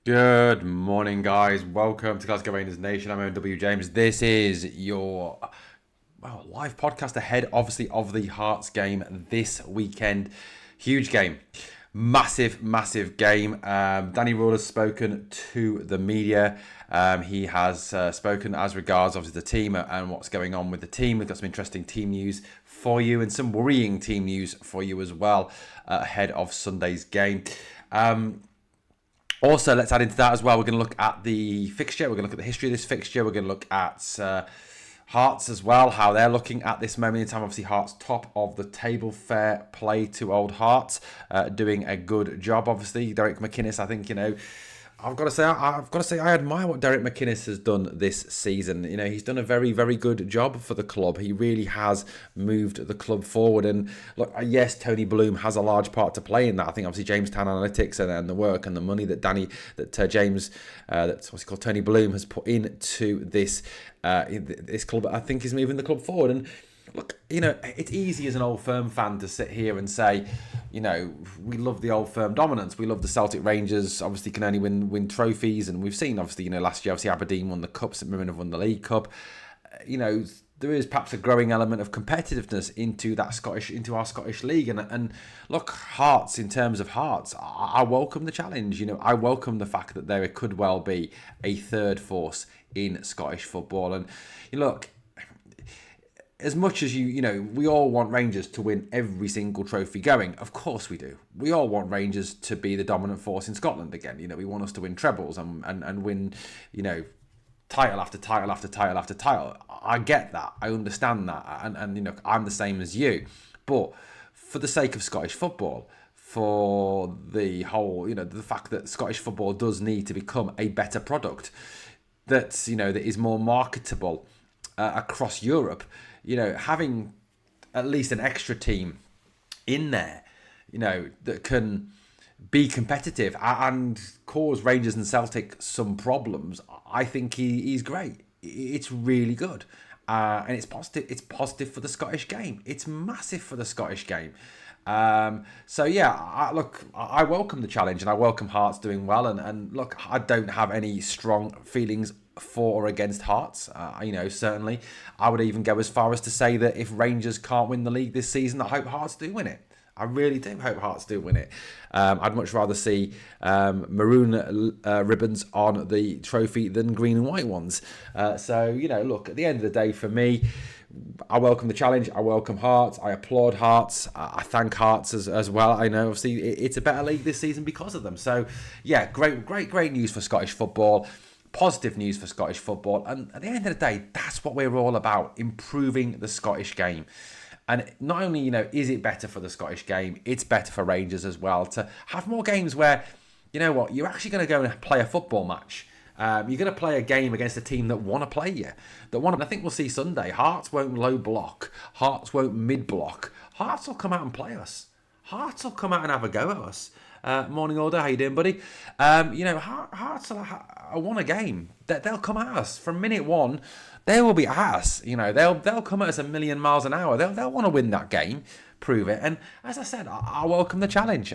Good morning, guys. Welcome to Glasgow Rangers Nation. I'm W. James. This is your live podcast ahead, obviously, of the Hearts game this weekend. Huge game. Massive game. Danny Rule has spoken to the media. He has spoken as regards, obviously, the team and what's going on with the team. We've got some interesting team news for you and some worrying team news for you as well ahead of Sunday's game. Also, let's add into that as well. We're going to look at the fixture. We're going to look at the history of this fixture. We're going to look at Hearts as well, how they're looking at this moment in time. Obviously, Hearts top of the table. Fair play to old Hearts, doing a good job. Obviously, Derek McInnes, I think, I've got to say, I admire what Derek McInnes has done this season. He's done a very, very good job for the club. He really has moved the club forward. And look, yes, Tony Bloom has a large part to play in that. I think obviously Jamestown Analytics and the work and the money that Tony Bloom has put into this club, I think is moving the club forward. And look, it's easy as an Old Firm fan to sit here and say, we love the Old Firm dominance. We love the Celtic Rangers, obviously can only win trophies. And we've seen, obviously, last year, obviously Aberdeen won the Cup, St Mirren have won the League Cup. There is perhaps a growing element of competitiveness into our Scottish League. And look, Hearts, in terms of Hearts, I welcome the challenge. I welcome the fact that there could well be a third force in Scottish football. And look, as much as we all want Rangers to win every single trophy going. Of course we do. We all want Rangers to be the dominant force in Scotland again. We want us to win trebles and win, title after title after title after title. I get that. I understand that. And I'm the same as you. But for the sake of Scottish football, for the whole, the fact that Scottish football does need to become a better product that is more marketable across Europe, having at least an extra team in there, that can be competitive and cause Rangers and Celtic some problems, I think he's great. It's really good. And it's positive. It's positive for the Scottish game. It's massive for the Scottish game. So yeah, I welcome the challenge and I welcome Hearts doing well. And look, I don't have any strong feelings for or against Hearts. Certainly, I would even go as far as to say that if Rangers can't win the league this season, I hope Hearts do win it. I really do hope Hearts do win it. I'd much rather see maroon ribbons on the trophy than green and white ones. Look, at the end of the day, for me, I welcome the challenge. I welcome Hearts. I applaud Hearts. I thank Hearts as well. I know, obviously, it's a better league this season because of them. So, yeah, great news for Scottish football. Positive news for Scottish football. And at the end of the day, that's what we're all about, improving the Scottish game. And not only, is it better for the Scottish game, it's better for Rangers as well to have more games where, you're actually going to go and play a football match. You're going to play a game against a team that want to play you. I think we'll see Sunday. Hearts won't low block. Hearts won't mid block. Hearts will come out and play us. Hearts will come out and have a go at us. Morning order, how you doing, buddy? Hearts will won a game. They'll come at us from minute one. They will be at us. They'll come at us a million miles an hour. They'll want to win that game, prove it. And as I said, I welcome the challenge.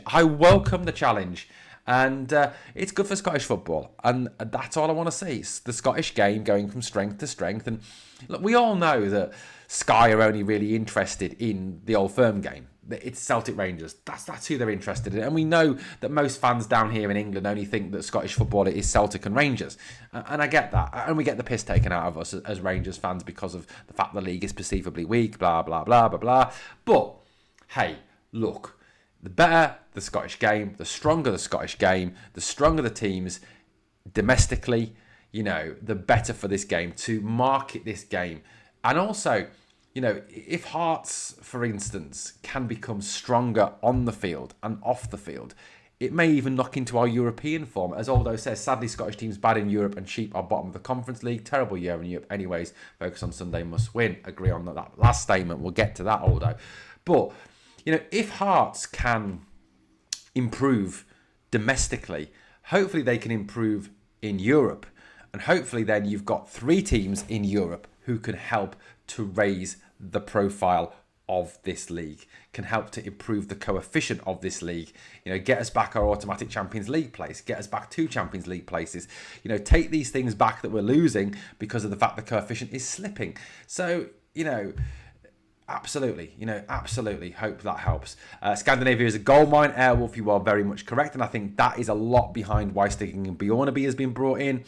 And it's good for Scottish football. And that's all I want to see. It's the Scottish game going from strength to strength. And look, we all know that Sky are only really interested in the Old Firm game. It's Celtic Rangers. That's who they're interested in. And we know that most fans down here in England only think that Scottish football is Celtic and Rangers. And I get that. And we get the piss taken out of us as Rangers fans because of the fact the league is perceivably weak, blah, blah, blah, blah, blah. But, hey, look, The better the Scottish game, the stronger the Scottish game, the stronger the teams domestically, the better for this game, to market this game. And also, if Hearts, for instance, can become stronger on the field and off the field, it may even knock into our European form. As Aldo says, sadly, Scottish teams bad in Europe and cheap are bottom of the Conference League. Terrible year in Europe anyways. Focus on Sunday, must win. Agree on that last statement. We'll get to that, Aldo. But, if Hearts can improve domestically, hopefully they can improve in Europe. And hopefully then you've got 3 teams in Europe who can help to raise the profile of this league, can help to improve the coefficient of this league, get us back our automatic Champions League place, get us back 2 Champions League places, take these things back that we're losing because of the fact the coefficient is slipping. So, absolutely, absolutely hope that helps. Scandinavia is a gold mine. Airwolf, you are very much correct, and I think that is a lot behind why Sticking and Bjornaby has been brought in,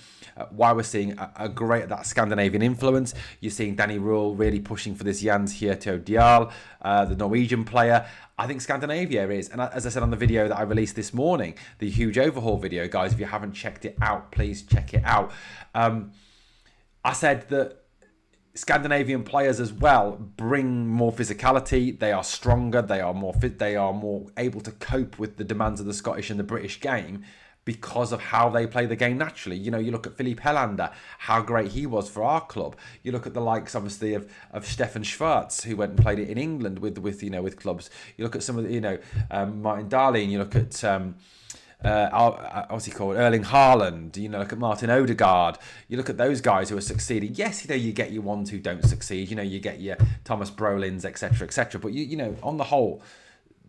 why we're seeing a great that Scandinavian influence. You're seeing Danny Rule really pushing for this Jans Hjerto Dial, the Norwegian player. I think Scandinavia is, and as I said on the video that I released this morning, the huge overhaul video, guys, if you haven't checked it out, please check it out. I said that Scandinavian players as well bring more physicality. They are stronger. They are more fit. They are more able to cope with the demands of the Scottish and the British game because of how they play the game naturally. You look at Philippe Helander, how great he was for our club. You look at the likes, obviously, of Stefan Schwarz, who went and played it in England with clubs. You look at some of the, Martin Dahlin. You look at what's he called? Erling Haaland. Look at Martin Odegaard. You look at those guys who are succeeding. Yes, you get your ones who don't succeed. You get your Thomas Brolins, etc., etc. But on the whole,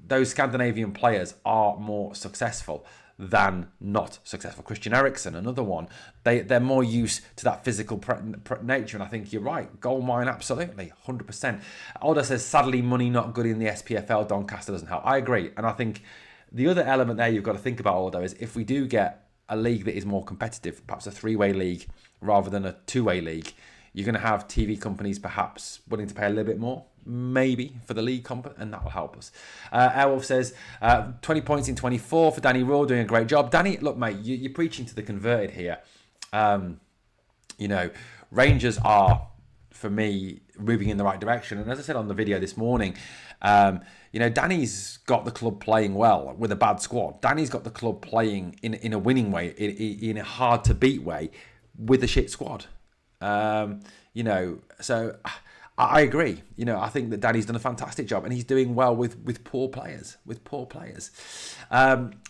those Scandinavian players are more successful than not successful. Christian Eriksen, another one. They're more used to that physical nature, and I think you're right. Gold mine, absolutely, 100%. Aldo says, sadly, money not good in the SPFL. Doncaster doesn't help. I agree, and I think the other element there you've got to think about, Aldo, is if we do get a league that is more competitive, perhaps a 3-way league rather than a 2-way league, you're going to have TV companies perhaps willing to pay a little bit more, maybe, for the league and that will help us. Airwolf says, 20 points in 24 for Danny Raw, doing a great job. Danny, look, mate, you're preaching to the converted here. Rangers are, for me, moving in the right direction. And as I said on the video this morning, Danny's got the club playing well with a bad squad. Danny's got the club playing in a winning way, in a hard to beat way, with a shit squad. So I agree. I think that Danny's done a fantastic job, and he's doing well with poor players.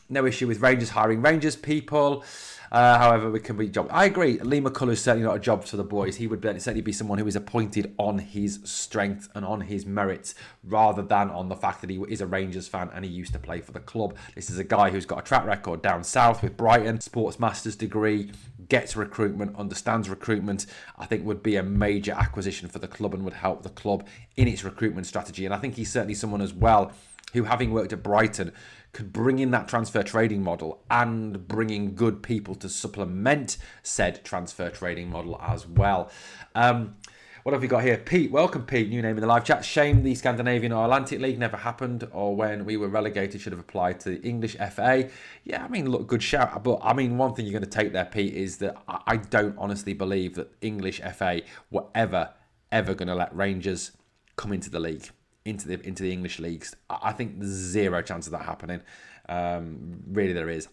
No issue with Rangers hiring Rangers people. However, we can be job. I agree. Lee McCullough is certainly not a job for the boys. He would certainly be someone who is appointed on his strength and on his merits, rather than on the fact that he is a Rangers fan and he used to play for the club. This is a guy who's got a track record down south with Brighton, sports master's degree, gets recruitment, understands recruitment. I think would be a major acquisition for the club and would help the club in its recruitment strategy. And I think he's certainly someone as well who, having worked at Brighton, could bring in that transfer trading model and bring in good people to supplement said transfer trading model as well. What have we got here? Pete, welcome Pete, new name in the live chat. Shame the Scandinavian or Atlantic League never happened, or when we were relegated should have applied to the English FA. Yeah, look, good shout. But one thing you're going to take there, Pete, is that I don't honestly believe that English FA were ever going to let Rangers come into the league, into the English leagues. I think there's zero chance of that happening. Really, there is.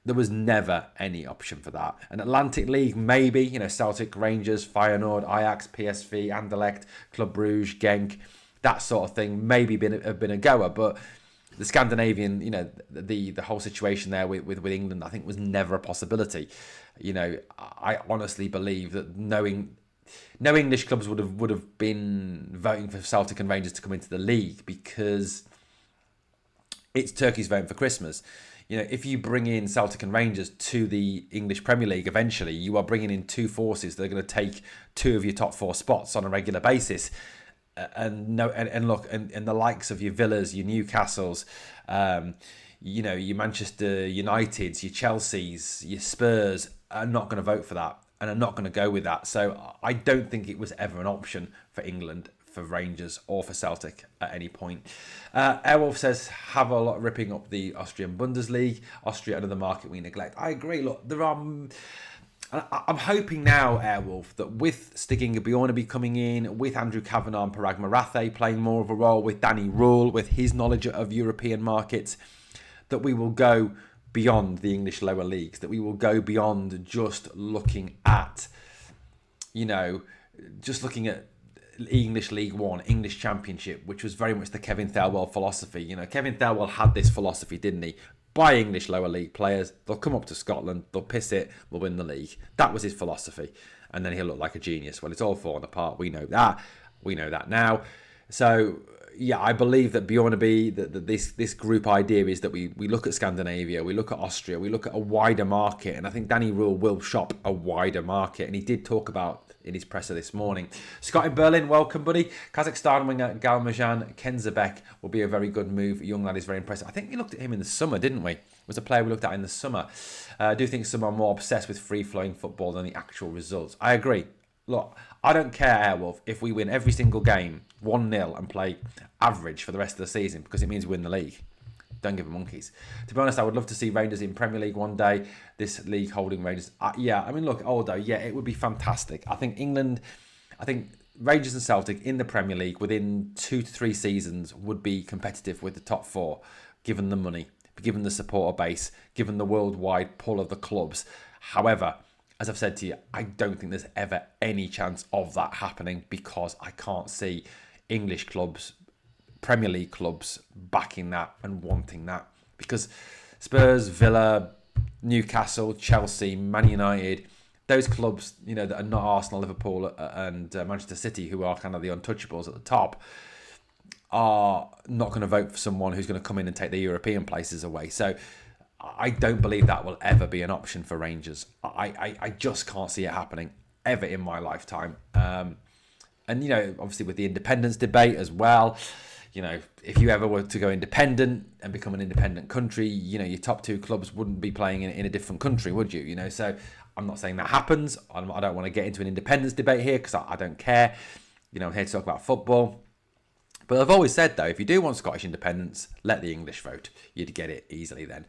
There was never any option for that. An Atlantic League, maybe, Celtic, Rangers, Feyenoord, Ajax, PSV, Anderlecht, Club Brugge, Genk, that sort of thing, maybe have been a goer. But the Scandinavian, the whole situation there with England, I think was never a possibility. I honestly believe that no English clubs would have been voting for Celtic and Rangers to come into the league, because it's turkeys voting for Christmas. If you bring in Celtic and Rangers to the English Premier League, eventually you are bringing in two forces that are going to take 2 of your top 4 spots on a regular basis. And the likes of your Villas, your Newcastles, your Manchester Uniteds, your Chelseas, your Spurs are not going to vote for that and are not going to go with that. So I don't think it was ever an option for England for Rangers or for Celtic at any point. Airwolf says, have a lot ripping up the Austrian Bundesliga. Austria, another market we neglect. I agree. Look, there are... I'm hoping now, Airwolf, that with Stiging Bjornaby coming in, with Andrew Kavanagh and Parag Marathe playing more of a role, with Danny Rule, with his knowledge of European markets, that we will go beyond the English lower leagues, that we will go beyond just looking at, just looking at English League One, English Championship, which was very much the Kevin Thelwell philosophy. Kevin Thelwell had this philosophy, didn't he? Buy English lower league players, they'll come up to Scotland, they'll piss it, they'll win the league. That was his philosophy. And then he'll look like a genius. Well, it's all fallen apart. We know that. We know that now. So, yeah, I believe that Bjornaby, that this group idea is that we look at Scandinavia, we look at Austria, we look at a wider market. And I think Danny Rule will shop a wider market. And he did talk about in his presser this morning. Scott in Berlin, welcome, buddy. Kazakhstan winger Galmajan Kenzabek will be a very good move. Young lad is very impressive. I think we looked at him in the summer, didn't we? It was a player we looked at in the summer. I do think some are more obsessed with free-flowing football than the actual results. I agree. Look, I don't care, Airwolf, if we win every single game 1-0 and play average for the rest of the season because it means we win the league. Don't give a monkeys. To be honest, I would love to see Rangers in Premier League one day. This league holding Rangers. Look, Aldo, it would be fantastic. I think Rangers and Celtic in the Premier League within 2 to 3 seasons would be competitive with the top 4, given the money, given the supporter base, given the worldwide pull of the clubs. However, as I've said to you, I don't think there's ever any chance of that happening because I can't see English clubs, Premier League clubs backing that and wanting that, because Spurs, Villa, Newcastle, Chelsea, Man United, those clubs, that are not Arsenal, Liverpool and Manchester City, who are kind of the untouchables at the top, are not going to vote for someone who's going to come in and take their European places away. So I don't believe that will ever be an option for Rangers. I just can't see it happening ever in my lifetime. And obviously with the independence debate as well, if you ever were to go independent and become an independent country, your top 2 clubs wouldn't be playing in a different country, would you? So I'm not saying that happens. I don't want to get into an independence debate here because I don't care. I'm here to talk about football. But I've always said, though, if you do want Scottish independence, let the English vote. You'd get it easily then.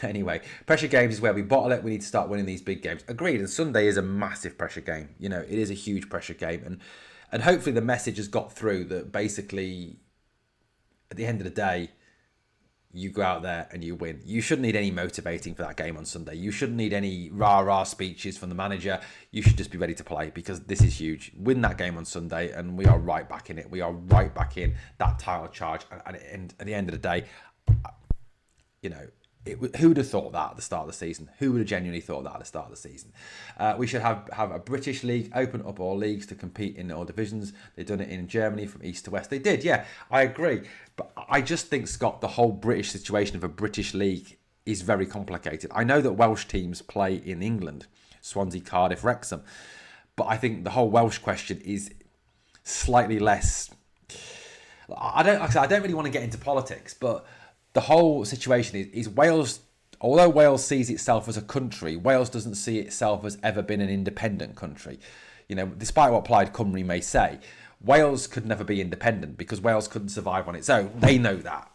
Anyway, pressure games is where we bottle it. We need to start winning these big games. Agreed. And Sunday is a massive pressure game. It is a huge pressure game. And hopefully the message has got through that basically, at the end of the day, you go out there and you win. You shouldn't need any motivating for that game on Sunday. You shouldn't need any rah-rah speeches from the manager. You should just be ready to play because this is huge. Win that game on Sunday and we are right back in it. We are right back in that title charge. And at the end of the day, who would have thought that at the start of the season? Who would have genuinely thought that at the start of the season? We should have a British league, open up all leagues to compete in all divisions. They've done it in Germany from east to west. They did, yeah, I agree. But I just think, Scott, the whole British situation of a British league is very complicated. I know that Welsh teams play in England, Swansea, Cardiff, Wrexham. But I think the whole Welsh question is slightly less... I don't really want to get into politics, but... the whole situation is Wales, although Wales sees itself as a country, Wales doesn't see itself as ever been an independent country. Despite what Plaid Cymru may say, Wales could never be independent because Wales couldn't survive on its own. They know that.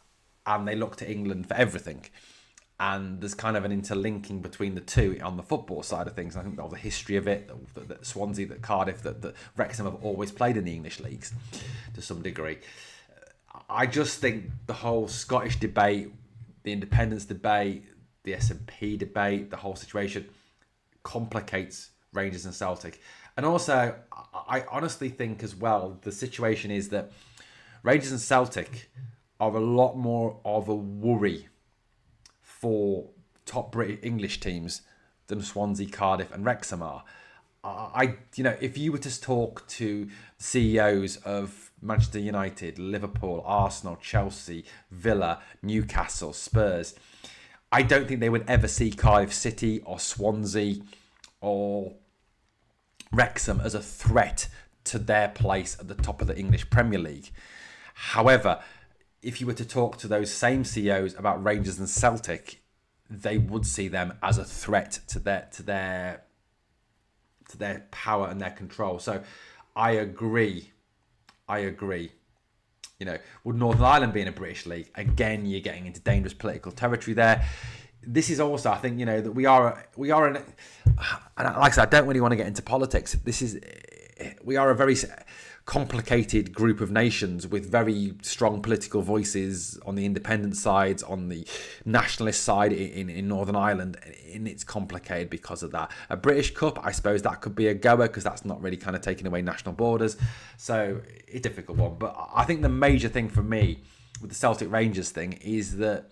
And they look to England for everything. And there's kind of an interlinking between the two on the football side of things. I think the history of it, that Swansea, that Cardiff, that Wrexham have always played in the English leagues to some degree. I just think the whole Scottish debate, the independence debate, the S&P debate, the whole situation complicates Rangers and Celtic. And also, I honestly think as well, the situation is that Rangers and Celtic are a lot more of a worry for top British English teams than Swansea, Cardiff and Wrexham are. If you were to talk to CEOs of Manchester United, Liverpool, Arsenal, Chelsea, Villa, Newcastle, Spurs, I don't think they would ever see Cardiff City or Swansea or Wrexham as a threat to their place at the top of the English Premier League. However, if you were to talk to those same CEOs about Rangers and Celtic, they would see them as a threat to their power and their control. So I agree I agree. You know, would Northern Ireland be in a British league? Again, you're getting into dangerous political territory there. This is also, I think, you know, that we are in, and like I said, I don't really want to get into politics. We are a very complicated group of nations with very strong political voices on the independent sides, on the nationalist side in Northern Ireland, and it's complicated because of that. A British Cup, I suppose that could be a goer because that's not really kind of taking away national borders, so it's a difficult one. But I think the major thing for me with the Celtic Rangers thing is that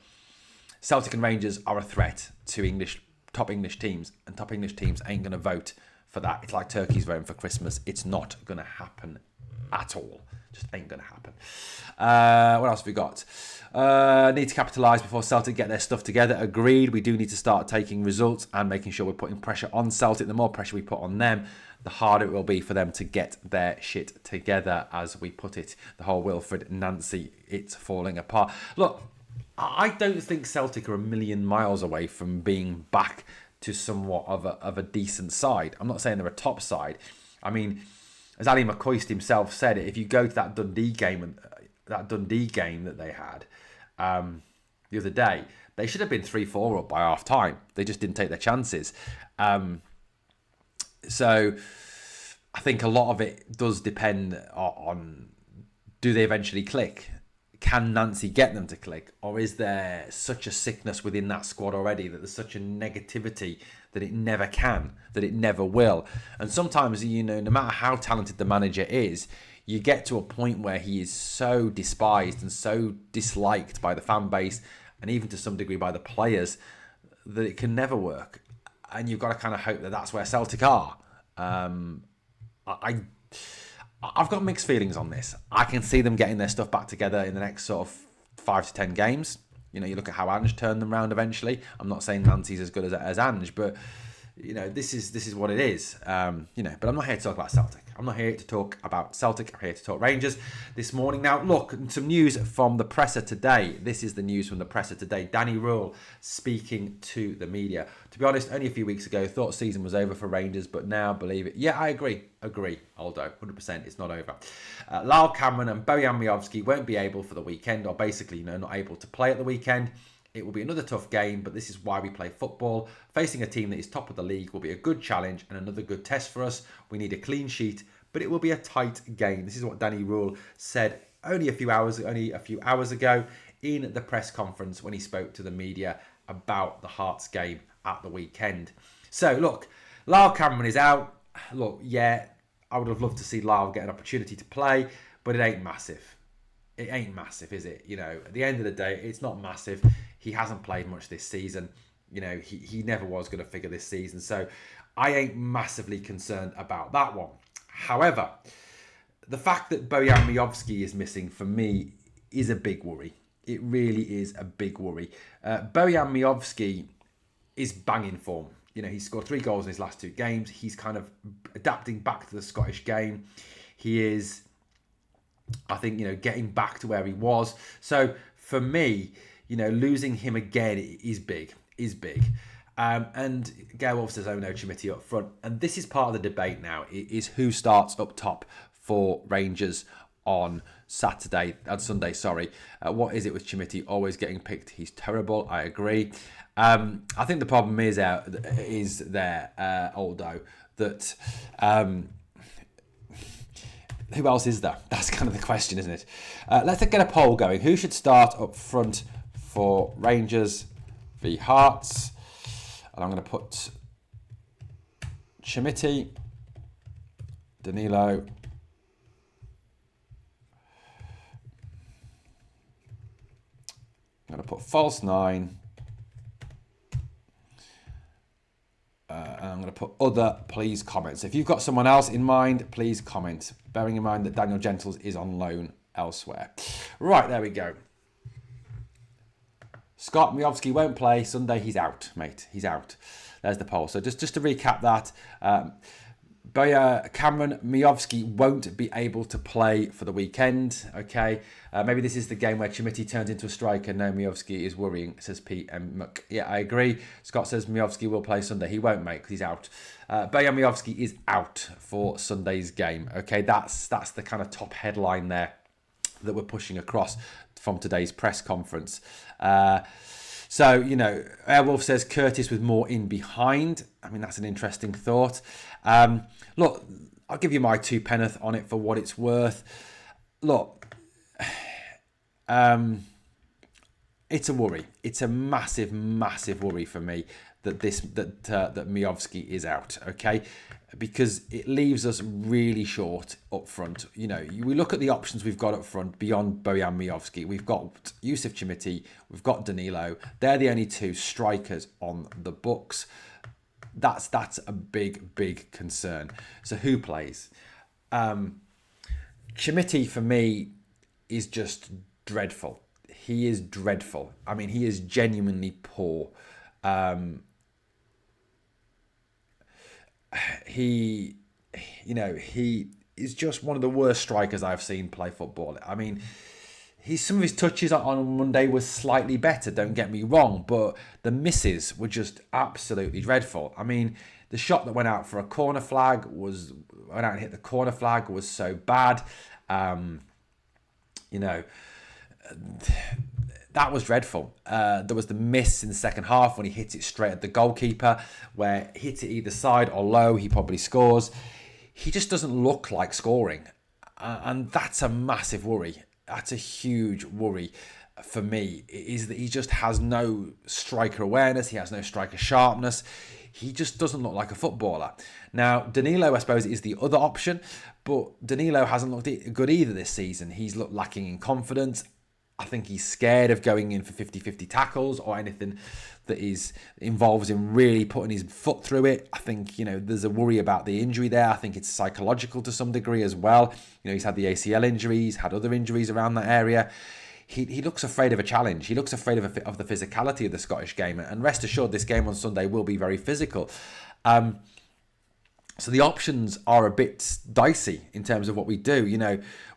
Celtic and Rangers are a threat to top English teams, and top English teams ain't going to vote for that. It's like turkeys voting for Christmas. It's not going to happen at all. Just ain't going to happen. What else have we got? Need to capitalise before Celtic get their stuff together. Agreed. We do need to start taking results and making sure we're putting pressure on Celtic. The more pressure we put on them, the harder it will be for them to get their shit together, as we put it. The whole Wilfred Nancy, it's falling apart. Look, I don't think Celtic are a million miles away from being back to somewhat of a decent side. I'm not saying they're a top side. I mean, as Ali McCoist himself said, if you go to that Dundee game that they had the other day, they should have been 3-4 up by half time. They just didn't take their chances. So I think a lot of it does depend on do they eventually click? Can Nancy get them to click? Or is there such a sickness within that squad already that there's such a negativity that it never can, that it never will? And sometimes, you know, no matter how talented the manager is, you get to a point where he is so despised and so disliked by the fan base and even to some degree by the players that it can never work. And you've got to kind of hope that that's where Celtic are. I've got mixed feelings on this. I can see them getting their stuff back together in the next sort of 5 to 10 games. You know, you look at how Ange turned them round eventually. I'm not saying Nancy's as good as Ange, but you know, this is what it is. You know, but I'm not here to talk about Celtic. I'm not here to talk about Celtic. I'm here to talk Rangers this morning. Now, look, some news from the presser today. This is the news from the presser today. Danny Rule speaking to the media. To be honest, only a few weeks ago, thought season was over for Rangers, but now believe it. Yeah, I agree, Aldo, 100%, it's not over. Lyle Cameron and Bojan Miovski won't be able for the weekend, or basically, you know, not able to play at the weekend. It will be another tough game, but this is why we play football. Facing a team that is top of the league will be a good challenge and another good test for us. We need a clean sheet, but it will be a tight game. This is what Danny Rule said only a few hours ago in the press conference when he spoke to the media about the Hearts game at the weekend. So, look, Lyle Cameron is out. Look, yeah, I would have loved to see Lyle get an opportunity to play, but it ain't massive. It ain't massive, is it? You know, at the end of the day, it's not massive. He hasn't played much this season. You know, he never was going to figure this season. So I ain't massively concerned about that one. However, the fact that Bojan Miovski is missing for me is a big worry. It really is a big worry. Bojan Miovski is banging form. You know, he's scored 3 goals in his last 2 games. He's kind of adapting back to the Scottish game. He is, I think, you know, getting back to where he was. So for me, you know, losing him again is big. And Gail Wolf says, oh no, Chimity up front. And this is part of the debate now, is who starts up top for Rangers on Sunday. What is it with Chimity always getting picked? He's terrible. I agree. I think the problem is Aldo, that who else is there? That's kind of the question, isn't it? Let's get a poll going. Who should start up front for Rangers v Hearts? And I'm going to put Chimity, Danilo, I'm going to put false 9. And I'm going to put other, please comment. So if you've got someone else in mind, please comment. Bearing in mind that Daniel Gentles is on loan elsewhere. Right, there we go. Scott Miovski won't play Sunday. He's out, mate. He's out. There's the poll. So just to recap that, But Cameron Miovski won't be able to play for the weekend. Okay, maybe this is the game where Chimity turns into a striker. No, Miovski is worrying, says PM Muck. Yeah, I agree. Scott says Miovski will play Sunday. He won't, mate, because he's out. Bojan Miovski is out for Sunday's game. Okay, that's the kind of top headline there that we're pushing across from today's press conference. So, Airwolf says Curtis with more in behind. I mean, that's an interesting thought. Look, I'll give you my 2 penneth on it for what it's worth. Look, it's a worry. It's a massive, massive worry for me that that Miovski is out. Okay, because it leaves us really short up front. We look at the options we've got up front beyond Bojan Miovski. We've got Yusuf Chimity, we've got Danilo. They're the only 2 strikers on the books. That's a big, big concern. So who plays? Chimity for me is just dreadful. He is dreadful. I mean, he is genuinely poor. He is just one of the worst strikers I've seen play football. I mean, some of his touches on Monday was slightly better, don't get me wrong, but the misses were just absolutely dreadful. I mean, the shot that went out for a corner flag went out and hit the corner flag was so bad. That was dreadful. There was the miss in the second half when he hit it straight at the goalkeeper, where he hits it either side or low, he probably scores. He just doesn't look like scoring. And that's a massive worry. That's a huge worry for me, is that he just has no striker awareness. He has no striker sharpness. He just doesn't look like a footballer. Now, Danilo, I suppose, is the other option, but Danilo hasn't looked good either this season. He's looked lacking in confidence. I think he's scared of going in for 50-50 tackles or anything that involves him really putting his foot through it. I think, there's a worry about the injury there. I think it's psychological to some degree as well. He's had the ACL injury, he's had other injuries around that area. He looks afraid of a challenge. He looks afraid of the physicality of the Scottish game. And rest assured, this game on Sunday will be very physical. So the options are a bit dicey in terms of what we do.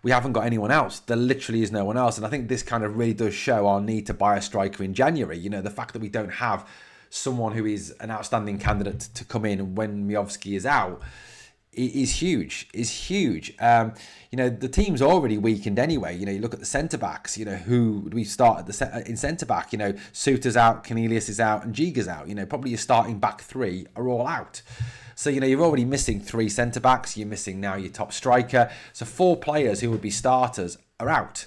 We haven't got anyone else. There literally is no one else. And I think this kind of really does show our need to buy a striker in January. The fact that we don't have someone who is an outstanding candidate to come in when Miovski is out is huge. The team's already weakened anyway. You look at the centre-backs, who we start in centre-back. Suter's out, Cornelius is out, and Giga's out. Probably your starting back 3 are all out. So, you're already missing 3 centre-backs. You're missing now your top striker. So 4 players who would be starters are out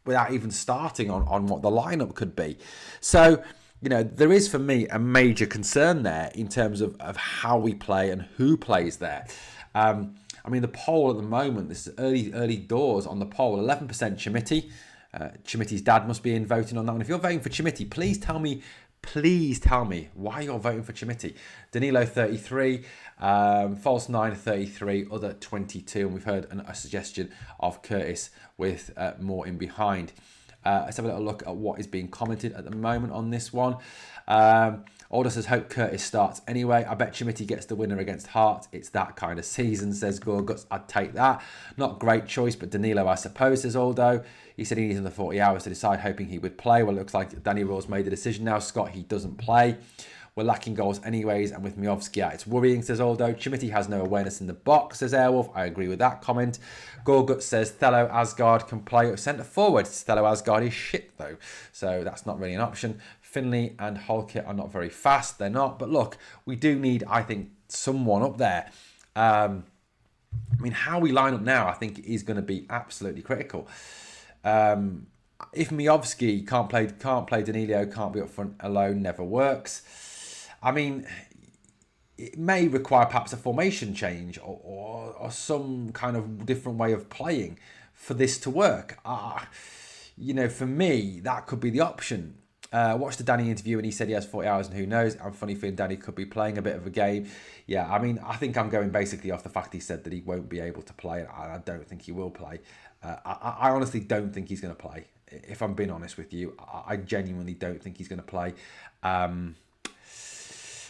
without even starting on what the lineup could be. So, there is for me a major concern there in terms of how we play and who plays there. The poll at the moment, this is early doors on the poll, 11% Chimity. Chimity's dad must be in voting on that one. If you're voting for Chimity, please tell me why you're voting for Chimity. Danilo 33, False 9 33, other 22, and we've heard a suggestion of Curtis with more in behind. Let's have a little look at what is being commented at the moment on this one. Alder says, hope Curtis starts anyway. I bet Chimity gets the winner against Hart. It's that kind of season, says Gorguts. I'd take that. Not great choice, but Danilo, I suppose, says Aldo. He said he needs another 40 hours to decide, hoping he would play. Well, it looks like Danny Rawls made the decision now. Scott, he doesn't play. We're lacking goals anyways, and with Miovski out, it's worrying, says Aldo. Chimity has no awareness in the box, says Airwolf. I agree with that comment. Gorgut says Thello Asgard can play at centre forward. Thello Asgard is shit, though, so that's not really an option. Finley and Holkit are not very fast. They're not. But look, we do need, I think, someone up there. How we line up now, I think, is going to be absolutely critical. If Miovski can't play Danilo, can't be up front alone, never works. It may require perhaps a formation change or some kind of different way of playing for this to work. For me, that could be the option. Watched the Danny interview and he said he has 40 hours and who knows. I'm funny feeling Danny could be playing a bit of a game. Yeah, I think I'm going basically off the fact he said that he won't be able to play. I don't think he will play. I honestly don't think he's going to play. If I'm being honest with you, I genuinely don't think he's going to play.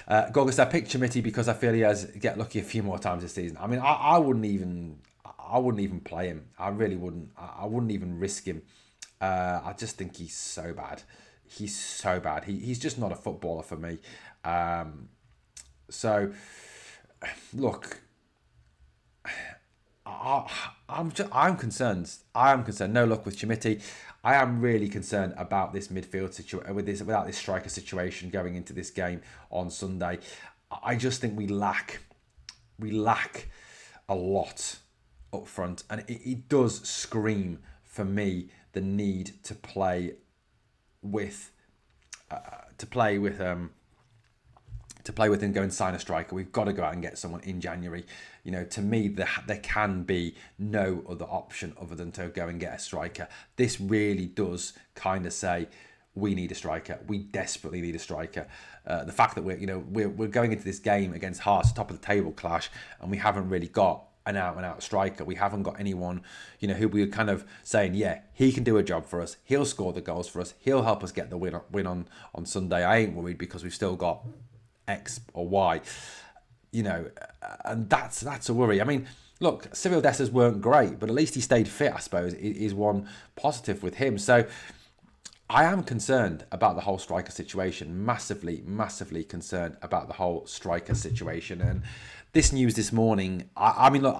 Gorgas, I picked Chimity because I feel he has get lucky a few more times this season. I mean, I wouldn't even play him. I really wouldn't. I wouldn't even risk him. I just think he's so bad. He's so bad. He's just not a footballer for me. So, look, I'm concerned. I am concerned. No luck with Chimity. I am really concerned about this midfield situation without this striker situation going into this game on Sunday. I just think we lack a lot up front, and it does scream for me the need to play with and go and sign a striker. We've got to go out and get someone in January. You know, to me, there can be no other option other than to go and get a striker. This really does kind of say we need a striker. We desperately need a striker. The fact that we're going into this game against Hearts, top of the table clash, and we haven't really got an out-and-out striker. We haven't got anyone, who we were kind of saying, yeah, he can do a job for us. He'll score the goals for us. He'll help us get the win on Sunday. I ain't worried because we've still got X or Y, and that's a worry. I mean, look, Cyril Dessers weren't great, but at least he stayed fit, I suppose, is one positive with him. So I am concerned about the whole striker situation, massively concerned about the whole striker situation. And this news this morning, I mean, look,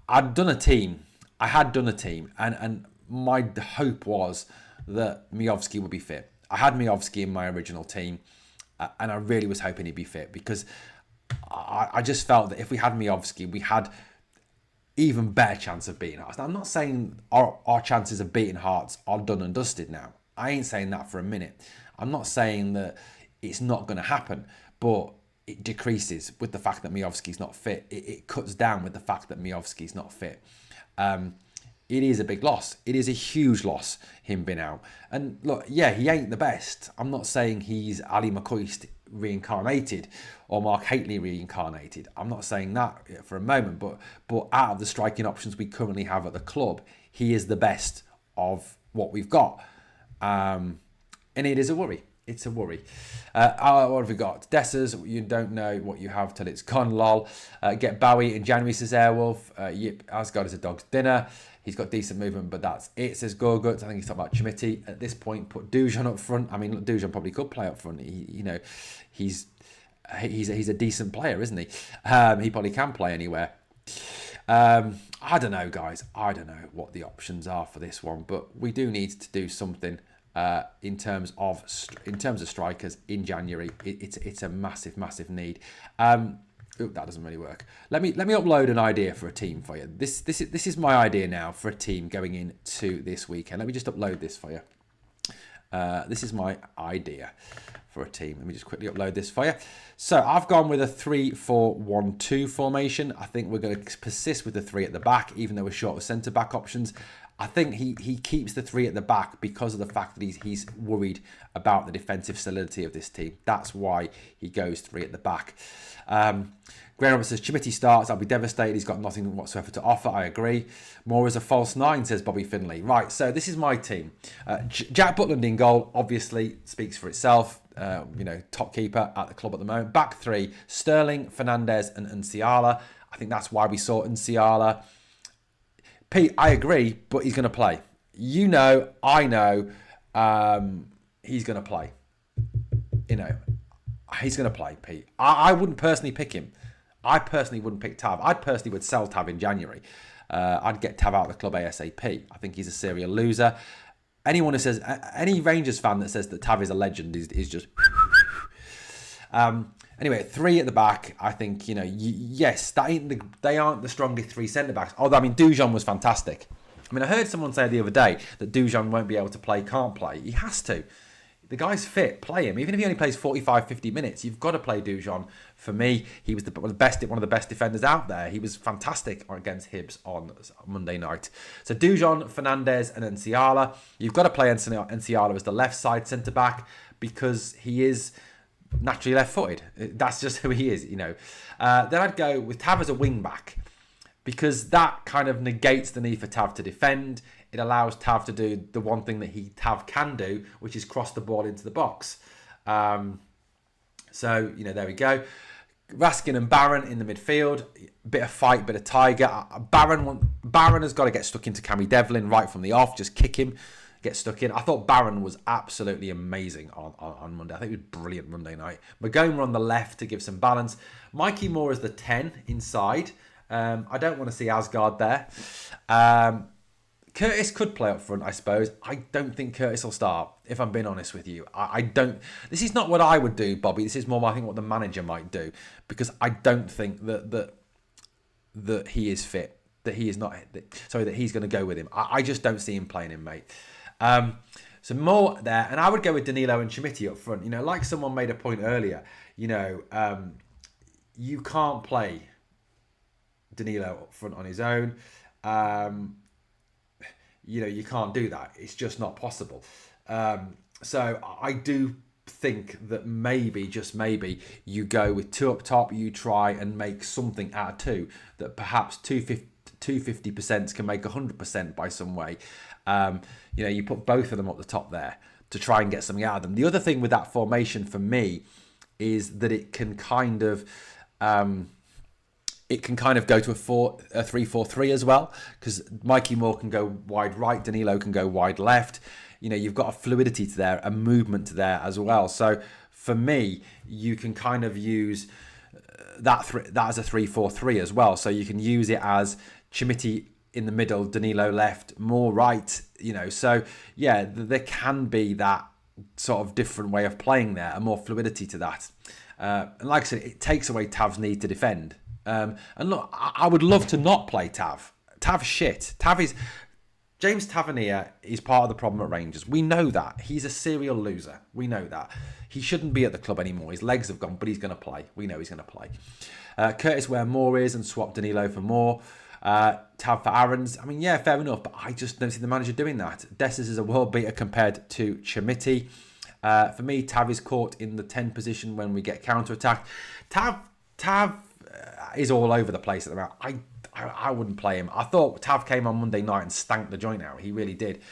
I'd done a team, and my hope was that Miovski would be fit. I had Miovski in my original team, and I really was hoping he'd be fit because I just felt that if we had Miovski, we had even better chance of beating Hearts. Now, I'm not saying our chances of beating Hearts are done and dusted now. I ain't saying that for a minute. I'm not saying that it's not going to happen, but it decreases with the fact that Miovski's not fit. It cuts down with the fact that Miovski's not fit. It is a big loss. It is a huge loss, him being out. And look, yeah, he ain't the best. I'm not saying he's Ali McCoist reincarnated or Mark Haitley reincarnated. I'm not saying that for a moment, but out of the striking options we currently have at the club, he is the best of what we've got. And it is a worry. It's a worry. What have we got? Dessers, you don't know what you have till it's gone, lol. Get Bowie in January, says Airwolf. Yep, Asgard is a dog's dinner. He's got decent movement, but that's it, says Gorguts. I think he's talking about Chimity. At this point, put Dujon up front. I mean, look, Dujon probably could play up front. He's a decent player, isn't he? He probably can play anywhere. I don't know, guys. I don't know what the options are for this one, but we do need to do something in terms of strikers in January. It's a massive need. Ooh, that doesn't really work. Let me upload an idea for a team for you. This is my idea now for a team going into this weekend. Let me just upload this for you. This is my idea for a team. Let me just quickly upload this for you. So I've gone with a 3-4-1-2 formation. I think we're going to persist with the 3 at the back, even though we're short of centre back options. I think he keeps the 3 at the back because of the fact that he's worried about the defensive solidity of this team. That's why he goes 3 at the back. Graham Roberts says, Chimity starts, I'll be devastated. He's got nothing whatsoever to offer. I agree. Moore is a false 9, says Bobby Finlay. Right, so this is my team. Jack Butland in goal, obviously, speaks for itself. Top keeper at the club at the moment. Back 3, Sterling, Fernandez and Nsiala. I think that's why we saw Nsiala. Pete, I agree, but he's going to play. I know, he's going to play. He's going to play, Pete. I wouldn't personally pick him. I personally wouldn't pick Tav. I personally would sell Tav in January. I'd get Tav out of the club ASAP. I think he's a serial loser. Anyone who says, any Rangers fan that says that Tav is a legend is just... Anyway, 3 at the back. I think, yes, they aren't the strongest 3 centre-backs. Although, I mean, Dujon was fantastic. I mean, I heard someone say the other day that Dujon won't be able to play, can't play. He has to. The guy's fit, play him. Even if he only plays 45, 50 minutes, you've got to play Dujon. For me, he was one of the best defenders out there. He was fantastic against Hibs on Monday night. So Dujon, Fernandez and Nsiala. You've got to play Nsiala as the left side centre-back because he is naturally left-footed. That's just who he is, Then I'd go with Tav as a wing-back because that kind of negates the need for Tav to defend. It allows Tav to do the one thing that Tav can do, which is cross the ball into the box. So, there we go. Raskin and Barron in the midfield. Bit of fight, bit of tiger. Barron has got to get stuck into Cammy Devlin right from the off. Just kick him, get stuck in. I thought Barron was absolutely amazing on Monday. I think it was brilliant Monday night. Magoma on the left to give some balance. Mikey Moore is the 10 inside. I don't want to see Asgard there. Curtis could play up front, I suppose. I don't think Curtis will start, if I'm being honest with you. I don't. This is not what I would do, Bobby. This is more, I think, what the manager might do, because I don't think that he is fit. That he is not. That he's going to go with him. I just don't see him playing him, mate. So more there, and I would go with Danilo and Chimiti up front. Like someone made a point earlier. You can't play Danilo up front on his own. You can't do that. It's just not possible. So I do think that maybe, just maybe, you go with 2 up top. You try and make something out of 2. That perhaps 250% can make 100% by some way. You put both of them up the top there to try and get something out of them. The other thing with that formation for me is that it can kind of go to a 3-4-3 as well, because Mikey Moore can go wide right, Danilo can go wide left. You've got a fluidity to there, a movement to there as well. So for me, you can kind of use that as a 3-4-3 as well. So you can use it as Chimiti in the middle, Danilo left, Moore right. So yeah, there can be that sort of different way of playing there, a more fluidity to that. And like I said, it takes away Tav's need to defend. And look, I would love to not play Tav. Tav's shit. James Tavernier is part of the problem at Rangers. We know that. He's a serial loser. We know that. He shouldn't be at the club anymore. His legs have gone, but he's going to play. We know he's going to play. Curtis where Moore is and swap Danilo for Moore. Tav for Aarons. I mean, yeah, fair enough, but I just don't see the manager doing that. Dessers is a world beater compared to Chimiti. For me, Tav is caught in the 10 position when we get counter-attacked. Tav is all over the place at the moment. I wouldn't play him. I thought Tav came on Monday night and stank the joint out. He really did.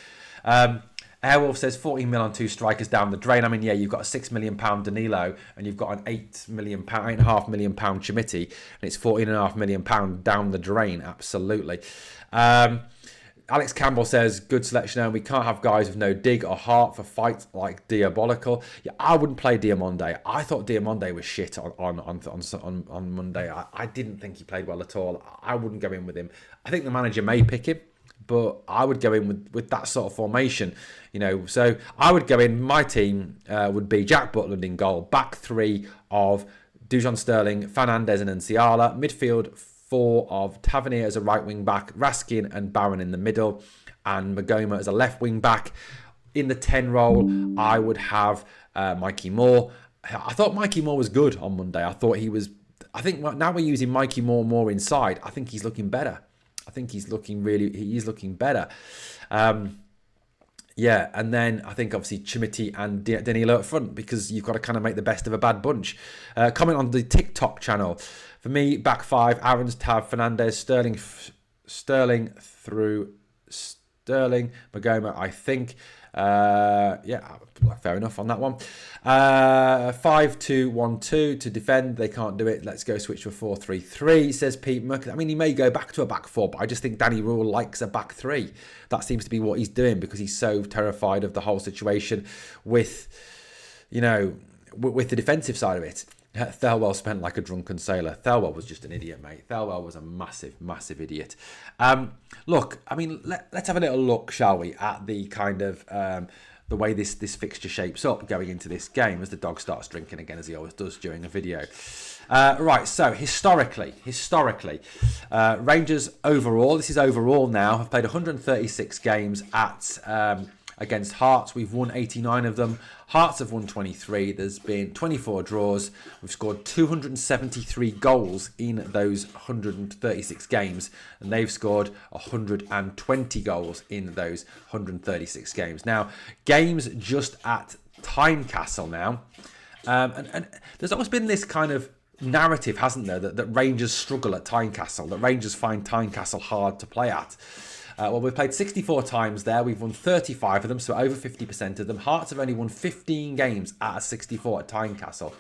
Airwolf says 14 mil on 2 strikers down the drain. I mean, yeah, you've got a £6 million Danilo and you've got an £8.5 million Chimiti, and it's £14.5 million down the drain. Absolutely. Alex Campbell says, good selection, and we can't have guys with no dig or heart for fights like Diabolical. Yeah, I wouldn't play Diamonde. I thought Diamonde was shit on Monday. I didn't think he played well at all. I wouldn't go in with him. I think the manager may pick him, but I would go in with that sort of formation. So I would go in, my team would be Jack Butland in goal, back 3 of Dujon Sterling, Fernandez and Enciala, midfield 4 of Tavernier as a right wing back, Raskin and Barron in the middle, and Magoma as a left wing back. In the 10 role, I would have Mikey Moore. I thought Mikey Moore was good on Monday. I think now we're using Mikey Moore more inside. I think he's looking better. He's looking better. Yeah, and then I think obviously Chimiti and Danilo up front, because you've got to kind of make the best of a bad bunch. Comment on the TikTok channel. For me, back 5, Aarons, Tav, Fernandez, Sterling through Sterling, Magoma, I think. Yeah, fair enough on that one. 5-2-1-2 to defend. They can't do it. Let's go switch to a 4-3-3, says Pete Muck. I mean, he may go back to a back 4, but I just think Danny Rule likes a back 3. That seems to be what he's doing, because he's so terrified of the whole situation with the defensive side of it. Thelwell spent like a drunken sailor. Thelwell was just an idiot, mate. Thelwell was a massive, massive idiot. Look, I mean, let's have a little look, shall we, at the kind of the way this fixture shapes up going into this game as the dog starts drinking again, as he always does during a video. Right, so historically, Rangers overall, this is overall now, have played 136 games against Hearts. We've won 89 of them. Hearts have won 23. There's been 24 draws. We've scored 273 goals in those 136 games, and they've scored 120 goals in those 136 games. Now, games just at Tynecastle now, and there's always been this kind of narrative, hasn't there, that Rangers struggle at Tynecastle, that Rangers find Tynecastle hard to play at. Well, we've played 64 times there. We've won 35 of them, so over 50% of them. Hearts have only won 15 games out of 64 at Tynecastle.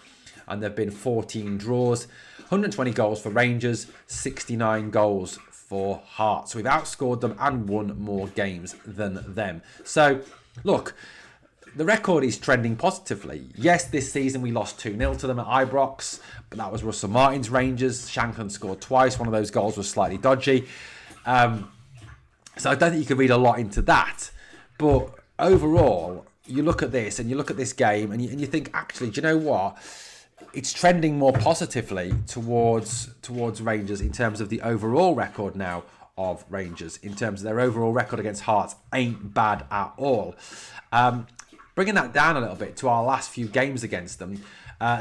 and there have been 14 draws. 120 goals for Rangers, 69 goals for Hearts. So we've outscored them and won more games than them. So, look, the record is trending positively. Yes, this season we lost 2-0 to them at Ibrox, but that was Russell Martin's Rangers. Shankland scored twice. One of those goals was slightly dodgy. So I don't think you can read a lot into that. But overall, you look at this and you look at this game and you think, actually, do you know what? It's trending more positively towards Rangers in terms of the overall record now of Rangers. In terms of their overall record against Hearts ain't bad at all. Bringing that down a little bit to our last few games against them.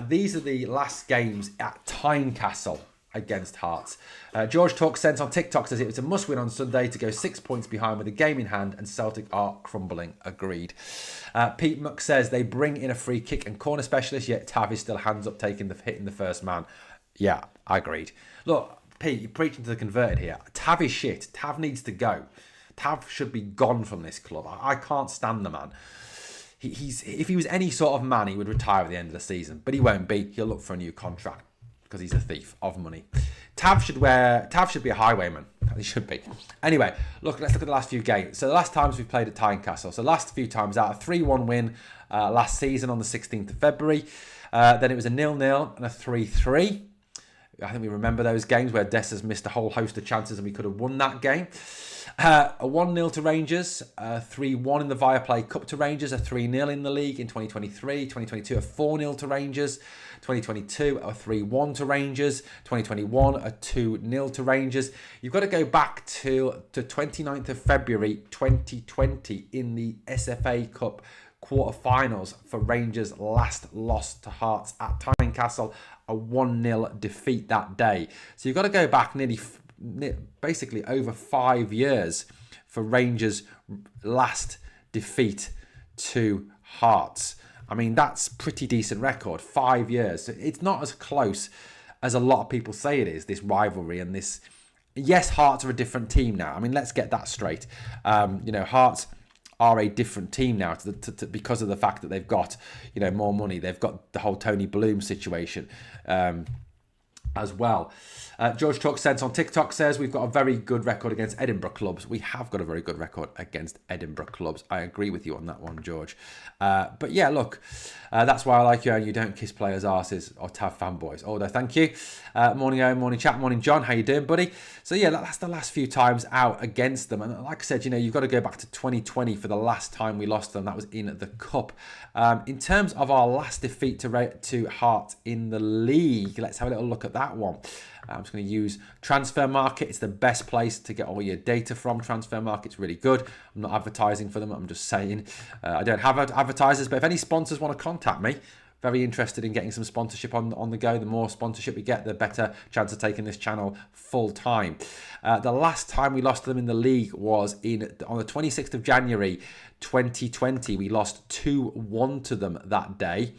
These are the last games at Tynecastle against Hearts. George Talk sent on TikTok says it was a must win on Sunday to go 6 points behind with a game in hand, and Celtic are crumbling. Agreed. Pete Muck says they bring in a free kick and corner specialist, yet Tav is still hands up taking the hit in the first man. Yeah, I agreed. Look, Pete, you're preaching to the converted here. Tav is shit. Tav needs to go. Tav should be gone from this club. I can't stand the man. If he was any sort of man, he would retire at the end of the season, but he won't be. He'll look for a new contract because he's a thief of money. Tav should be a highwayman. He should be. Anyway, look, let's look at the last few games. So the last times we've played at Tynecastle. So the last few times out, a 3-1 win last season on the 16th of February. Then it was a 0-0 and a 3-3. I think we remember those games where Dessers missed a whole host of chances and we could have won that game. A 1-0 to Rangers, a 3-1 in the Viaplay Cup to Rangers, a 3-0 in the league in 2023, 2022 a 4-0 to Rangers, 2022 a 3-1 to Rangers, 2021 a 2-0 to Rangers. You've got to go back to 29th of February 2020 in the SFA Cup quarter-finals for Rangers' last loss to Hearts at Tynecastle, a 1-0 defeat that day. So you've got to go back basically over 5 years for Rangers' last defeat to Hearts. I mean, that's pretty decent record, 5 years. It's not as close as a lot of people say it is, this rivalry and this... Yes, Hearts are a different team now. I mean, let's get that straight. Hearts are a different team now because of the fact that they've got, more money. They've got the whole Tony Bloom situation as well. George Talk sent on TikTok says we've got a very good record against Edinburgh clubs. We have got a very good record against Edinburgh clubs. I agree with you on that one, George. But yeah, look, that's why I like you, and you don't kiss players' arses or Tav fanboys. Although, thank you. Morning, Owen, morning, chat, morning, John. How you doing, buddy? So yeah, that's the last few times out against them. And like I said, you've got to go back to 2020 for the last time we lost them. That was in the Cup. In terms of our last defeat to Hearts in the league, let's have a little look at that one. I'm just going to use Transfer Market. It's the best place to get all your data from. Transfer Market's really good. I'm not advertising for them. I'm just saying I don't have advertisers, but if any sponsors want to contact me, very interested in getting some sponsorship on the go. The more sponsorship we get, the better chance of taking this channel full time. The last time we lost them in the league was on the 26th of January 2020. We lost 2-1 to them that day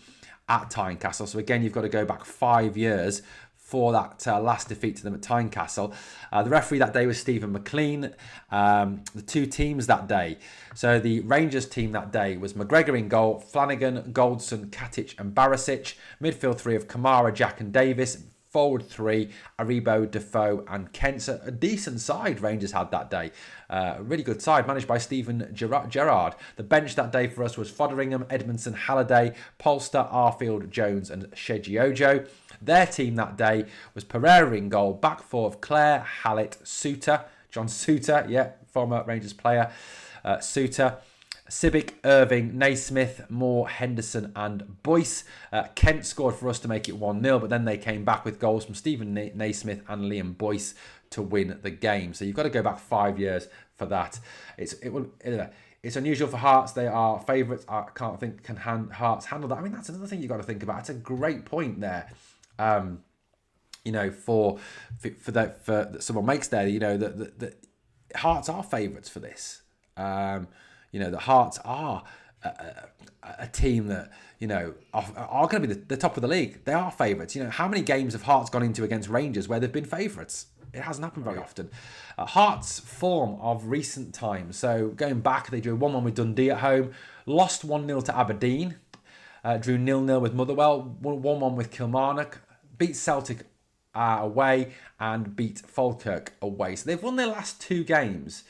at Tynecastle. So again, you've got to go back 5 years for that last defeat to them at Tynecastle. The referee that day was Stephen McLean. The two teams that day. So the Rangers team that day was McGregor in goal, Flanagan, Goldson, Katic and Barisic. Midfield three of Kamara, Jack and Davis. Forward three, Aribo, Defoe and Kent. So a decent side Rangers had that day. A really good side managed by Stephen Gerrard. The bench that day for us was Fotheringham, Edmondson, Halliday, Polster, Arfield, Jones and Shegiojo. Their team that day was Pereira in goal, back four of Clare, Hallett, Suter, John Suter, former Rangers player, Suter, Sibic, Irving, Naismith, Moore, Henderson and Boyce. Kent scored for us to make it 1-0, but then they came back with goals from Stephen Naismith and Liam Boyce to win the game. So you've got to go back 5 years for that. It's unusual for Hearts. They are favourites. I can't think can Hearts handle that. I mean, that's another thing you've got to think about. It's a great point there. For that someone makes there, that Hearts are favourites for this. The Hearts are a team that, are going to be the top of the league. They are favourites. How many games have Hearts gone into against Rangers where they've been favourites? It hasn't happened very often. Hearts' form of recent times. So going back, they drew 1-1 with Dundee at home, lost 1-0 to Aberdeen. Drew 0-0 with Motherwell, 1-1 with Kilmarnock, beat Celtic away and beat Falkirk away. So they've won their last 2 games.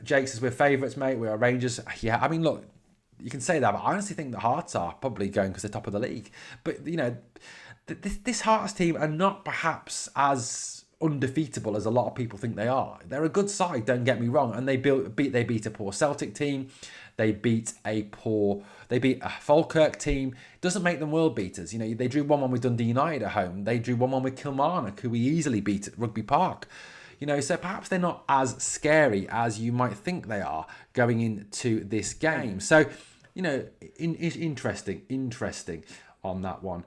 Jake says, we're favourites, mate. We are Rangers. Yeah, I mean, look, you can say that, but I honestly think the Hearts are probably going because they're top of the league. But, you know, this Hearts team are not perhaps as undefeatable as a lot of people think they are. They're a good side, don't get me wrong, and they beat a poor Celtic team. They beat a Falkirk team. Doesn't make them world beaters. You know, they drew 1-1 with Dundee United at home. They drew 1-1 with Kilmarnock, who we easily beat at Rugby Park. You know, so perhaps they're not as scary as you might think they are going into this game. So, you know, interesting on that one.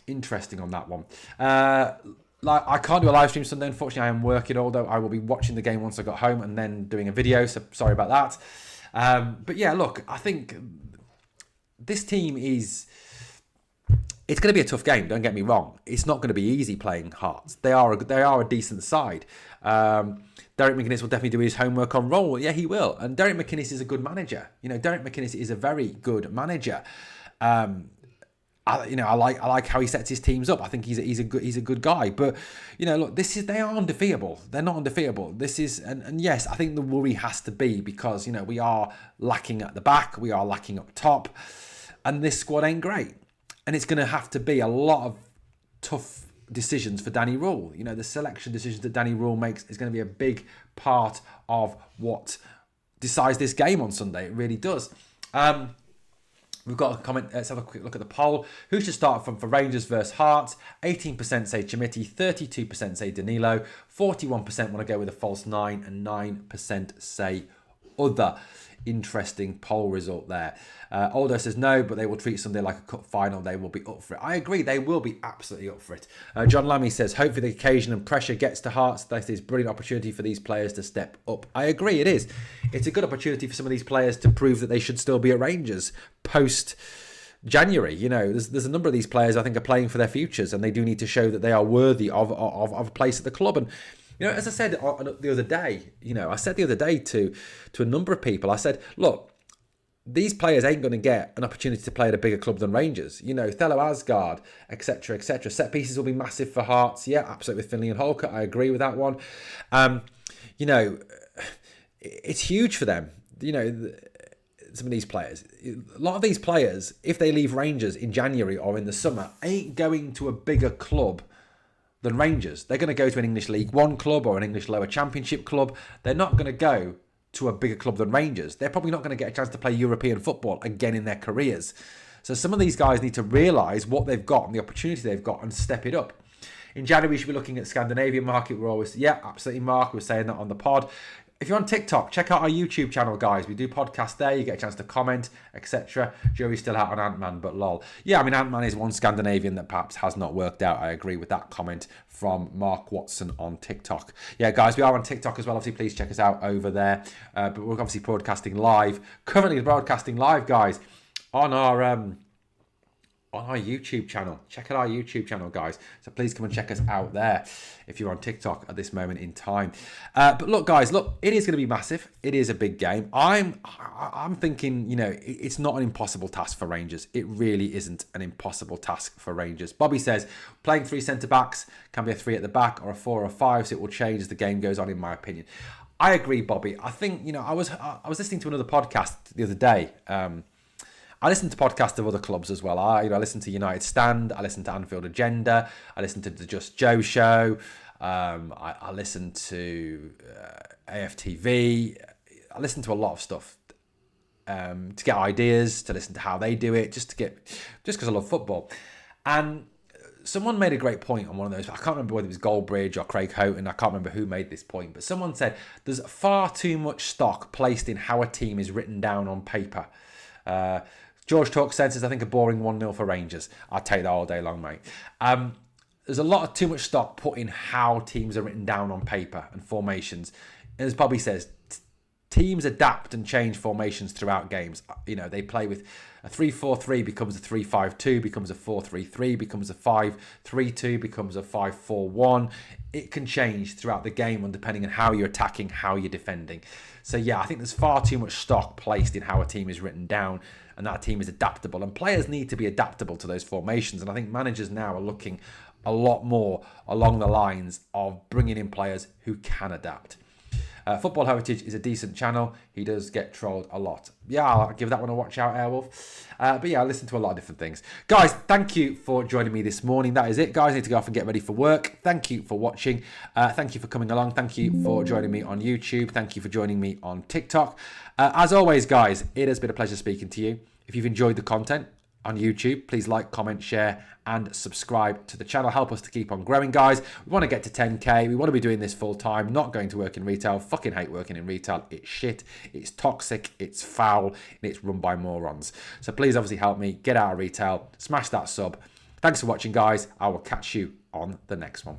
Interesting on that one. Like, I can't do a live stream Sunday, unfortunately. I am working, although I will be watching the game once I got home and then doing a video. So sorry about that. But yeah, look, I think this team is... It's going to be a tough game, don't get me wrong. It's not going to be easy playing Hearts. They are a decent side. Derek McInnes will definitely do his homework on role. Yeah, he will. And Derek McInnes is a good manager. You know, Derek McInnes is a very good manager. I like how he sets his teams up. I think he's a good guy. But you know, look, they are undefeatable. They're not undefeatable. This is and yes, I think the worry has to be because you know we are lacking at the back, we are lacking up top, and this squad ain't great. And it's going to have to be a lot of tough decisions for Danny Rule. You know, the selection decisions that Danny Rule makes is going to be a big part of what decides this game on Sunday. It really does. We've got a comment. Let's have a quick look at the poll. Who should start from for Rangers versus Hearts? 18% say Chimiti, 32% say Danilo, 41% want to go with a false 9, and 9% say other. Interesting poll result there. Aldo says no, but they will treat Sunday like a cup final. They will be up for it. I agree. They will be absolutely up for it. John Lammy says, hopefully the occasion and pressure gets to Hearts. That is a brilliant opportunity for these players to step up. I agree. It is. It's a good opportunity for some of these players to prove that they should still be at Rangers post January. You know, there's a number of these players I think are playing for their futures, and they do need to show that they are worthy of a place at the club. And you know, as I said the other day, to a number of people, I said, look, these players ain't going to get an opportunity to play at a bigger club than Rangers. You know, Thello Asgard, etc., etc. Set pieces will be massive for Hearts. Yeah, absolutely with Finley and Holker. I agree with that one. You know, it's huge for them. You know, some of these players. A lot of these players, if they leave Rangers in January or in the summer, ain't going to a bigger club than Rangers. They're going to go to an English League One club or an English lower championship club. They're not going to go to a bigger club than Rangers. They're probably not going to get a chance to play European football again in their careers. So some of these guys need to realise what they've got and the opportunity they've got and step it up. In January, we should be looking at the Scandinavian market. We're always, yeah, absolutely, Mark. We're saying that on the pod. If you're on TikTok, check out our YouTube channel, guys. We do podcasts there. You get a chance to comment, etc. Joey's still out on Ant-Man, but lol. Yeah, I mean, Ant-Man is one Scandinavian that perhaps has not worked out. I agree with that comment from Mark Watson on TikTok. Yeah, guys, we are on TikTok as well. Obviously, please check us out over there. But we're obviously broadcasting live. Currently broadcasting live, guys, on our YouTube channel. Check out our YouTube channel, guys. So please come and check us out there if you're on TikTok at this moment in time. But look, guys, it is going to be massive. It is a big game. I'm thinking, you know, it's not an impossible task for Rangers. It really isn't an impossible task for Rangers. Bobby says, playing 3 centre-backs can be a 3 at the back or a 4 or 5, so it will change as the game goes on, in my opinion. I agree, Bobby. I think, you know, I was listening to another podcast the other day. I listen to podcasts of other clubs as well. I listen to United Stand. I listen to Anfield Agenda. I listen to the Just Joe show. I listen to AFTV. I listen to a lot of stuff to get ideas, to listen to how they do it, just because I love football. And someone made a great point on one of those. I can't remember whether it was Goldbridge or Craig Houghton. I can't remember who made this point. But someone said there's far too much stock placed in how a team is written down on paper. George Talk says, I think a boring 1-0 for Rangers. I'll take that all day long, mate. There's a lot of too much stock put in how teams are written down on paper and formations. And as Bobby says, teams adapt and change formations throughout games. You know, they play with a 3-4-3 becomes a 3-5-2, becomes a 4-3-3, becomes a 5-3-2, becomes a 5-4-1. It can change throughout the game, and depending on how you're attacking, how you're defending. So yeah, I think there's far too much stock placed in how a team is written down. and that team is adaptable. And players need to be adaptable to those formations. And I think managers now are looking a lot more along the lines of bringing in players who can adapt. Football Heritage is a decent channel. He does get trolled a lot. Yeah, I'll give that one a watch out, Airwolf. But yeah, I listen to a lot of different things. Guys, thank you for joining me this morning. That is it, guys. I need to go off and get ready for work. Thank you for watching. Thank you for coming along. Thank you for joining me on YouTube. Thank you for joining me on TikTok. As always, guys, it has been a pleasure speaking to you. If you've enjoyed the content on YouTube, please like, comment, share, and subscribe to the channel. Help us to keep on growing, guys. We want to get to 10k. We want to be doing this full time, not going to work in retail. Fucking hate working in retail. It's shit, it's toxic, it's foul, and it's run by morons. So please obviously help me get out of retail, smash that sub. Thanks for watching, guys. I will catch you on the next one.